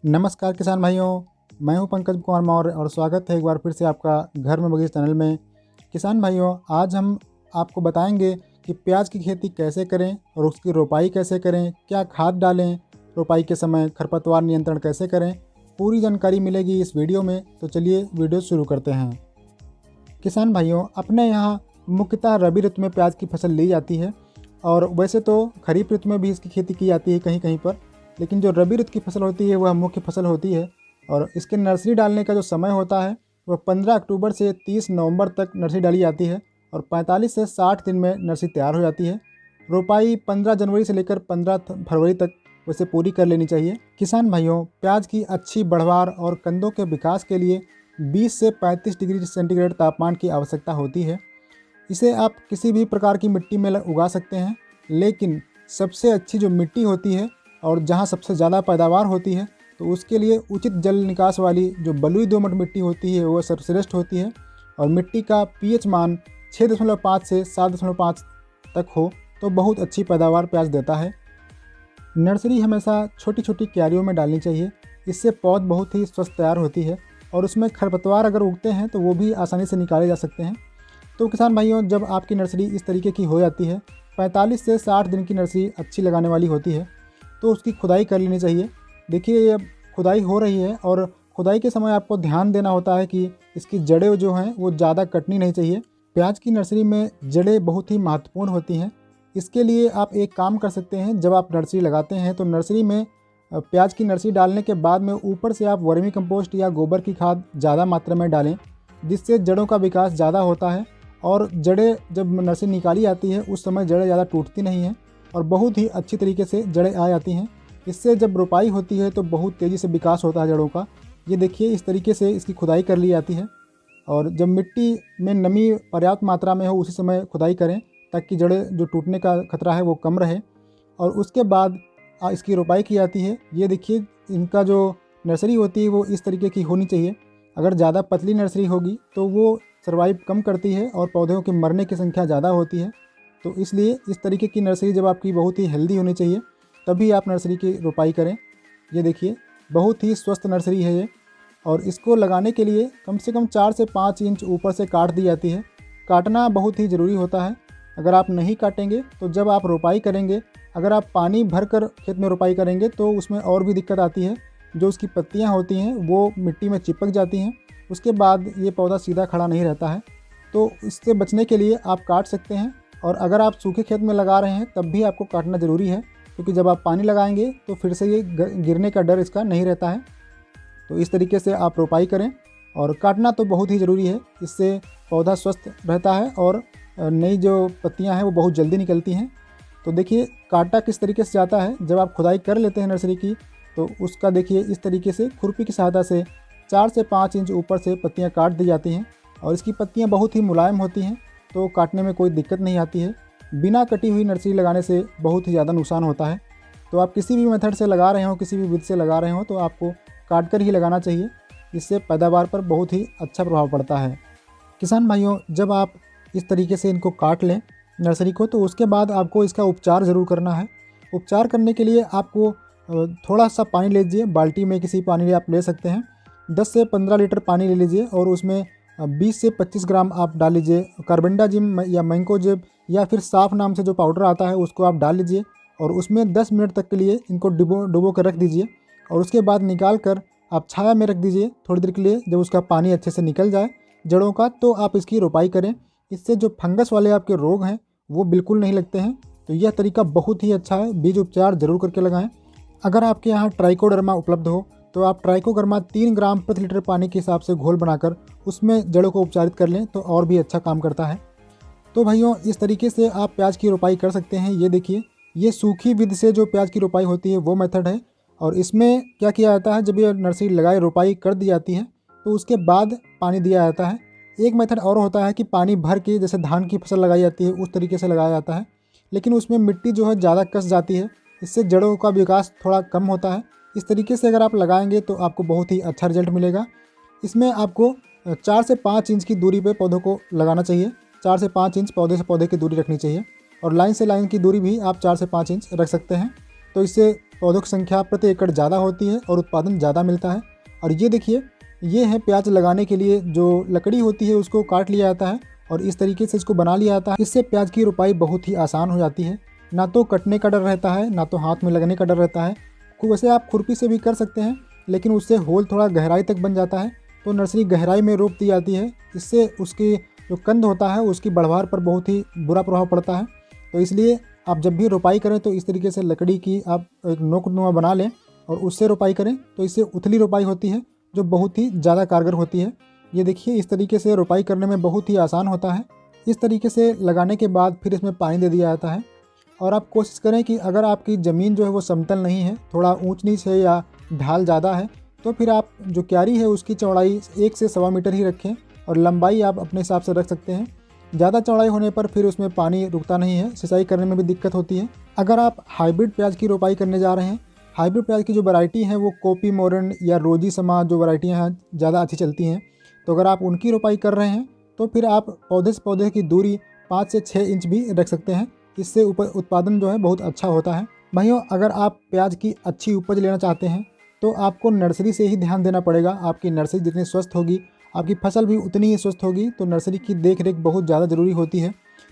नमस्कार किसान भाइयों, मैं हूं पंकज कुमार मौर्य और स्वागत है एक बार फिर से आपका घर में बगीचा चैनल में। किसान भाइयों, आज हम आपको बताएंगे कि प्याज की खेती कैसे करें और उसकी रोपाई कैसे करें, क्या खाद डालें, रोपाई के समय खरपतवार नियंत्रण कैसे करें। पूरी जानकारी मिलेगी इस वीडियो में, तो चलिए वीडियो शुरू करते हैं। किसान भाइयों, अपने यहाँ मुख्यतः रबी ऋतु में प्याज की फसल ली जाती है और वैसे तो खरीफ ऋतु में भी इसकी खेती की जाती है कहीं कहीं पर, लेकिन जो रबी ऋतु की फसल होती है वह मुख्य फसल होती है। और इसके नर्सरी डालने का जो समय होता है वह 15 अक्टूबर से 30 नवंबर तक नर्सरी डाली जाती है और 45 से 60 दिन में नर्सरी तैयार हो जाती है। रोपाई 15 जनवरी से लेकर 15 फरवरी तक वैसे पूरी कर लेनी चाहिए। किसान भाइयों, प्याज की अच्छी बढ़वार और कंदों के विकास के लिए 20 से 35 डिग्री सेंटीग्रेड तापमान की आवश्यकता होती है। इसे आप किसी भी प्रकार की मिट्टी में उगा सकते हैं, लेकिन सबसे अच्छी जो मिट्टी होती है और जहाँ सबसे ज़्यादा पैदावार होती है तो उसके लिए उचित जल निकास वाली जो बलुई दोमट मिट्टी होती है वह सर्वश्रेष्ठ होती है। और मिट्टी का पीएच मान 6.5 से 7.5 तक हो तो बहुत अच्छी पैदावार प्याज देता है। नर्सरी हमेशा छोटी छोटी क्यारियों में डालनी चाहिए, इससे पौध बहुत ही स्वस्थ तैयार होती है और उसमें खरपतवार अगर उगते हैं तो वो भी आसानी से निकाले जा सकते हैं। तो किसान भाइयों, जब आपकी नर्सरी इस तरीके की हो जाती है, 45 से 60 दिन की नर्सरी अच्छी लगाने वाली होती है, तो उसकी खुदाई कर लेनी चाहिए। देखिए, ये खुदाई हो रही है और खुदाई के समय आपको ध्यान देना होता है कि इसकी जड़ें जो हैं वो ज़्यादा कटनी नहीं चाहिए। प्याज की नर्सरी में जड़ें बहुत ही महत्वपूर्ण होती हैं। इसके लिए आप एक काम कर सकते हैं, जब आप नर्सरी लगाते हैं तो नर्सरी में प्याज की नर्सरी डालने के बाद में ऊपर से आप वर्मी कंपोस्ट या गोबर की खाद ज़्यादा मात्रा में डालें, जिससे जड़ों का विकास ज़्यादा होता है और जड़ें जब नर्सरी निकाली जाती है उस समय जड़ें ज़्यादा टूटती नहीं हैं और बहुत ही अच्छी तरीके से जड़ें आ जाती हैं। इससे जब रोपाई होती है तो बहुत तेज़ी से विकास होता है जड़ों का। ये देखिए, इस तरीके से इसकी खुदाई कर ली जाती है और जब मिट्टी में नमी पर्याप्त मात्रा में हो उसी समय खुदाई करें, ताकि जड़ें जो टूटने का खतरा है वो कम रहे। और उसके बाद इसकी रोपाई की जाती है। ये देखिए, इनका जो नर्सरी होती है वो इस तरीके की होनी चाहिए। अगर ज़्यादा पतली नर्सरी होगी तो वो सर्वाइव कम करती है और पौधों के मरने की संख्या ज़्यादा होती है। तो इसलिए इस तरीके की नर्सरी जब आपकी बहुत ही हेल्दी होनी चाहिए तभी आप नर्सरी की रोपाई करें। ये देखिए, बहुत ही स्वस्थ नर्सरी है ये। और इसको लगाने के लिए कम से कम 4 से 5 इंच ऊपर से काट दी जाती है। काटना बहुत ही ज़रूरी होता है। अगर आप नहीं काटेंगे तो जब आप रोपाई करेंगे, अगर आप पानी भर कर खेत में रोपाई करेंगे तो उसमें और भी दिक्कत आती है। जो उसकी पत्तियाँ होती हैं वो मिट्टी में चिपक जाती हैं, उसके बाद ये पौधा सीधा खड़ा नहीं रहता है। तो इससे बचने के लिए आप काट सकते हैं। और अगर आप सूखे खेत में लगा रहे हैं तब भी आपको काटना ज़रूरी है, क्योंकि जब आप पानी लगाएंगे तो फिर से ये गिरने का डर इसका नहीं रहता है। तो इस तरीके से आप रोपाई करें और काटना तो बहुत ही ज़रूरी है। इससे पौधा स्वस्थ रहता है और नई जो पत्तियां हैं वो बहुत जल्दी निकलती हैं। तो देखिए, काटा किस तरीके से जाता है। जब आप खुदाई कर लेते हैं नर्सरी की तो उसका देखिए इस तरीके से खुरपी की सहायता से 4 से 5 इंच ऊपर से पत्तियां काट दी जाती हैं और इसकी पत्तियां बहुत ही मुलायम होती हैं, तो काटने में कोई दिक्कत नहीं आती है। बिना कटी हुई नर्सरी लगाने से बहुत ही ज़्यादा नुकसान होता है। तो आप किसी भी मेथड से लगा रहे हो, किसी भी विधि से लगा रहे हो, तो आपको काट कर ही लगाना चाहिए। इससे पैदावार पर बहुत ही अच्छा प्रभाव पड़ता है। किसान भाइयों, जब आप इस तरीके से इनको काट लें नर्सरी को, तो उसके बाद आपको इसका उपचार ज़रूर करना है। उपचार करने के लिए आपको थोड़ा सा पानी ले लीजिए, बाल्टी में किसी पानी आप ले सकते हैं। 10 से 15 लीटर पानी ले लीजिए और उसमें 20 से 25 ग्राम आप डाल लीजिए कार्बेंडाजिम या मैंकोजेब या फिर साफ नाम से जो पाउडर आता है उसको आप डाल लीजिए और उसमें 10 मिनट तक के लिए इनको डुबो कर रख दीजिए। और उसके बाद निकाल कर आप छाया में रख दीजिए थोड़ी देर के लिए। जब उसका पानी अच्छे से निकल जाए जड़ों का, तो आप इसकी रोपाई करें। इससे जो फंगस वाले आपके रोग हैं वो बिल्कुल नहीं लगते हैं। तो यह तरीका बहुत ही अच्छा है। बीज उपचार ज़रूर करके लगाएं। अगर आपके यहाँ ट्राइकोडर्मा उपलब्ध हो तो आप ट्राइकोडर्मा 3 ग्राम प्रति लीटर पानी के हिसाब से घोल बनाकर उसमें जड़ों को उपचारित कर लें तो और भी अच्छा काम करता है। तो भाइयों, इस तरीके से आप प्याज की रोपाई कर सकते हैं। ये देखिए, ये सूखी विधि से जो प्याज की रोपाई होती है वो मेथड है। और इसमें क्या किया जाता है, जब ये नर्सरी लगाई रोपाई कर दी जाती है तो उसके बाद पानी दिया जाता है। एक मेथड और होता है कि पानी भर के, जैसे धान की फसल लगाई जाती है उस तरीके से लगाया जाता है, लेकिन उसमें मिट्टी जो है ज़्यादा कस जाती है, इससे जड़ों का विकास थोड़ा कम होता है। इस तरीके से अगर आप लगाएंगे तो आपको बहुत ही अच्छा रिजल्ट मिलेगा। इसमें आपको 4 से 5 इंच की दूरी पे पौधों को लगाना चाहिए। 4 से 5 इंच पौधे से पौधे की दूरी रखनी चाहिए और लाइन से लाइन की दूरी भी आप 4 से 5 इंच रख सकते हैं। तो इससे पौधों की संख्या प्रति एकड़ ज़्यादा होती है और उत्पादन ज़्यादा मिलता है। और ये देखिए, ये है प्याज लगाने के लिए जो लकड़ी होती है उसको काट लिया जाता है और इस तरीके से इसको बना लिया जाता है। इससे प्याज की रोपाई बहुत ही आसान हो जाती है, ना तो कटने का डर रहता है, ना तो हाथ में लगने का डर रहता है। वैसे आप खुरपी से भी कर सकते हैं, लेकिन उससे होल थोड़ा गहराई तक बन जाता है, तो नर्सरी गहराई में रोप दी जाती है। इससे उसकी जो कंद होता है उसकी बढ़वार पर बहुत ही बुरा प्रभाव पड़ता है। तो इसलिए आप जब भी रोपाई करें तो इस तरीके से लकड़ी की आप एक नोकनुमा बना लें और उससे रोपाई करें, तो इससे उथली रोपाई होती है जो बहुत ही ज़्यादा कारगर होती है। ये देखिए, इस तरीके से रोपाई करने में बहुत ही आसान होता है। इस तरीके से लगाने के बाद फिर इसमें पानी दे दिया जाता है। और आप कोशिश करें कि अगर आपकी ज़मीन जो है वो समतल नहीं है, थोड़ा ऊंच नीच है या ढाल ज़्यादा है, तो फिर आप जो क्यारी है उसकी चौड़ाई 1 से 1.25 मीटर ही रखें और लंबाई आप अपने हिसाब से रख सकते हैं। ज़्यादा चौड़ाई होने पर फिर उसमें पानी रुकता नहीं है, सिंचाई करने में भी दिक्कत होती है। अगर आप हाइब्रिड प्याज की रोपाई करने जा रहे हैं, हाइब्रिड प्याज की जो वैरायटी है वो कोपी मोरन या रोजी समा जो वैरायटियाँ हैं ज़्यादा अच्छी चलती हैं, तो अगर आप उनकी रोपाई कर रहे हैं तो फिर आप पौधे से पौधे की दूरी 5 से 6 इंच भी रख सकते हैं। इससे उत्पादन जो है बहुत अच्छा होता है। भाइयों, अगर आप प्याज की अच्छी उपज लेना चाहते हैं तो आपको नर्सरी से ही ध्यान देना पड़ेगा। आपकी नर्सरी जितनी स्वस्थ होगी, आपकी फसल भी उतनी ही स्वस्थ होगी। तो नर्सरी की देख रेख बहुत ज़्यादा ज़रूरी होती है।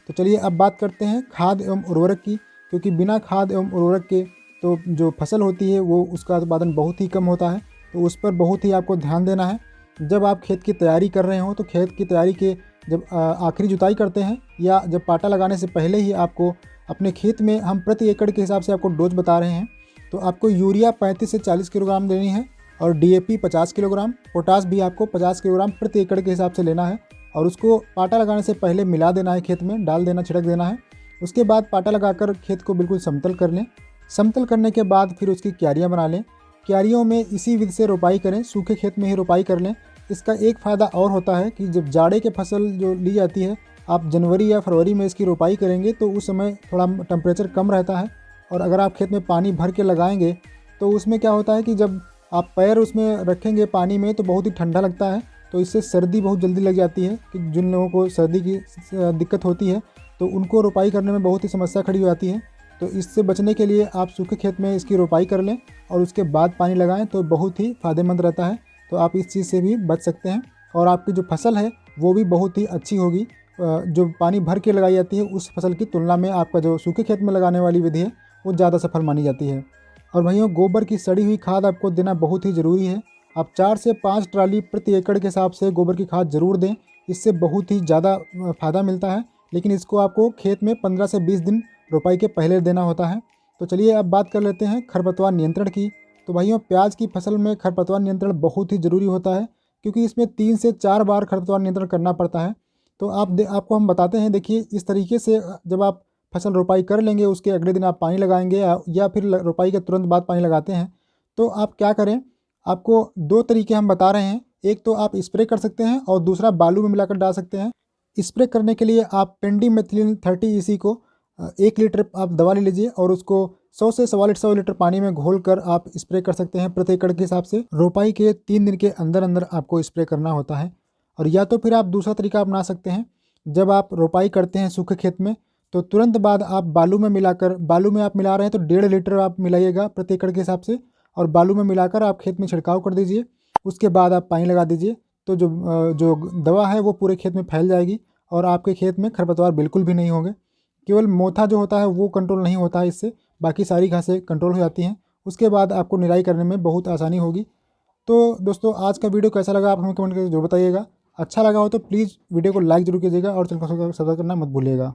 तो चलिए अब बात करते हैं खाद एवं उर्वरक की, क्योंकि बिना खाद एवं उर्वरक के तो जो फसल होती है वो उसका उत्पादन बहुत ही कम होता है। तो उस पर बहुत ही आपको ध्यान देना है। जब आप खेत की तैयारी कर रहे हो तो खेत की तैयारी के जब आखिरी जुताई करते हैं या जब पाटा लगाने से पहले ही आपको अपने खेत में, हम प्रति एकड़ के हिसाब से आपको डोज बता रहे हैं, तो आपको यूरिया 35 से 40 किलोग्राम देनी है और DAP 50 किलोग्राम, पोटास भी आपको 50 किलोग्राम प्रति एकड़ के हिसाब से लेना है। और उसको पाटा लगाने से पहले मिला देना है, खेत में डाल देना, छिड़क देना है। उसके बाद पाटा लगाकर खेत को बिल्कुल समतल कर लें। समतल करने के बाद फिर उसकी क्यारियाँ बना लें। क्यारियों में इसी विधि से रोपाई करें, सूखे खेत में ही रोपाई कर लें। इसका एक फ़ायदा और होता है कि जब जाड़े के फसल जो ली जाती है, आप जनवरी या फरवरी में इसकी रोपाई करेंगे तो उस समय थोड़ा टेम्परेचर कम रहता है। और अगर आप खेत में पानी भर के लगाएंगे तो उसमें क्या होता है कि जब आप पैर उसमें रखेंगे पानी में तो बहुत ही ठंडा लगता है। तो इससे सर्दी बहुत जल्दी लग जाती है कि जिन लोगों को सर्दी की दिक्कत होती है तो उनको रोपाई करने में बहुत ही समस्या खड़ी हो जाती है। तो इससे बचने के लिए आप सूखे खेत में इसकी रोपाई कर लें और उसके बाद पानी लगाएं तो बहुत ही फ़ायदेमंद रहता है। तो आप इस चीज़ से भी बच सकते हैं और आपकी जो फसल है वो भी बहुत ही अच्छी होगी। जो पानी भर के लगाई जाती है उस फसल की तुलना में आपका जो सूखे खेत में लगाने वाली विधि है वो ज़्यादा सफल मानी जाती है। और भाइयों, गोबर की सड़ी हुई खाद आपको देना बहुत ही ज़रूरी है। आप 4 से 5 ट्राली प्रति एकड़ के हिसाब से गोबर की खाद ज़रूर दें। इससे बहुत ही ज़्यादा फ़ायदा मिलता है, लेकिन इसको आपको खेत में 15 से 20 दिन रोपाई के पहले देना होता है। तो चलिए अब बात कर लेते हैं खरपतवार नियंत्रण की। तो भाइयों, प्याज की फसल में खरपतवार नियंत्रण बहुत ही ज़रूरी होता है, क्योंकि इसमें 3 से 4 बार खरपतवार नियंत्रण करना पड़ता है। तो आपको हम बताते हैं। देखिए, इस तरीके से जब आप फसल रोपाई कर लेंगे, उसके अगले दिन आप पानी लगाएंगे या फिर रोपाई के तुरंत बाद पानी लगाते हैं, तो आप क्या करें, आपको 2 तरीके हम बता रहे हैं। एक तो आप स्प्रे कर सकते हैं और दूसरा बालू में मिलाकर डाल सकते हैं। स्प्रे करने के लिए आप पेंडिमेथिलिन 30 EC को 1 लीटर आप दवा ले लीजिए और उसको 100 से 125 लीटर पानी में घोलकर आप स्प्रे कर सकते हैं प्रति एकड़ के हिसाब से। रोपाई के 3 दिन के अंदर अंदर आपको स्प्रे करना होता है। और या तो फिर आप दूसरा तरीका अपना सकते हैं, जब आप रोपाई करते हैं सूखे खेत में तो तुरंत बाद आप बालू में आप मिला रहे हैं तो 1.5 लीटर आप मिलाइएगा प्रति एकड़ के हिसाब से और बालू में मिलाकर आप खेत में छिड़काव कर दीजिए। उसके बाद आप पानी लगा दीजिए, तो जो दवा है वो पूरे खेत में फैल जाएगी और आपके खेत में खरपतवार बिल्कुल भी नहीं होंगे। केवल मोथा जो होता है वो कंट्रोल नहीं होता है इससे, बाकी सारी घासें कंट्रोल हो जाती हैं। उसके बाद आपको निराई करने में बहुत आसानी होगी। तो दोस्तों, आज का वीडियो कैसा लगा आप हमें कमेंट करके जरूर बताइएगा। अच्छा लगा हो तो प्लीज़ वीडियो को लाइक जरूर कीजिएगा और चैनल को सब्सक्राइब करना मत भूलिएगा।